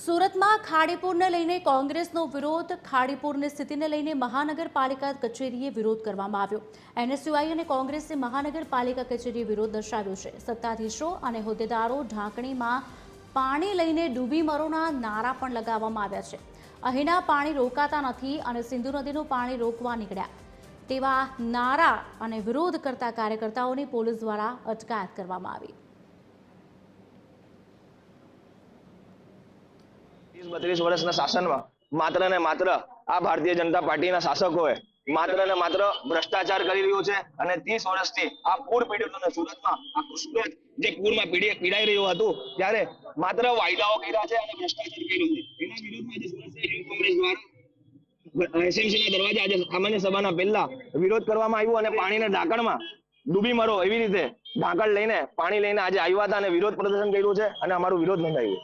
સુરતમાં ખાડીપુરને લઈને કોંગ્રેસનો વિરોધ. ખાડીપુરની સ્થિતિને લઈને મહાનગરપાલિકા કચેરીએ વિરોધ કરવામાં આવ્યો. એનએસયુઆઈ અને કોંગ્રેસે મહાનગરપાલિકા કચેરીએ વિરોધ દર્શાવ્યો છે. સત્તાધીશો અને હોદ્દેદારો ઢાંકણીમાં પાણી લઈને ડૂબી મરોના નારા પણ લગાવવામાં આવ્યા છે. અહીંના પાણી રોકાતા નથી અને સિંધુ નદીનું પાણી રોકવા નીકળ્યા તેવા નારા અને વિરોધ કરતા કાર્યકર્તાઓની પોલીસ દ્વારા અટકાયત કરવામાં આવી. 32 વર્ષના શાસનમાં માત્ર ને માત્ર આ ભારતીય જનતા પાર્ટીના શાસકોએ માત્ર ને માત્ર ભ્રષ્ટાચાર કરી રહ્યું છે અને 30 વર્ષથી આ પૂર પીડિતોને સુરતમાં આખું સુરત જે પૂરમાં પીડાઈ રહ્યું હતું ત્યારે માત્ર વાયદાઓ કર્યા છે અને ભ્રષ્ટાચાર કર્યો છે. એના વિરોધમાં આજે સુરત શહેર કોંગ્રેસ દ્વારા એસએમસી ના દરવાજે આજે સામાન્ય સભાના પહેલા વિરોધ કરવામાં આવ્યો અને પાણીના ઢાંકણમાં ડૂબી મરો એવી રીતે ઢાંકણ લઈને પાણી લઈને આજે આવ્યા હતા અને વિરોધ પ્રદર્શન કર્યું છે અને અમારું વિરોધ નોંધાયું.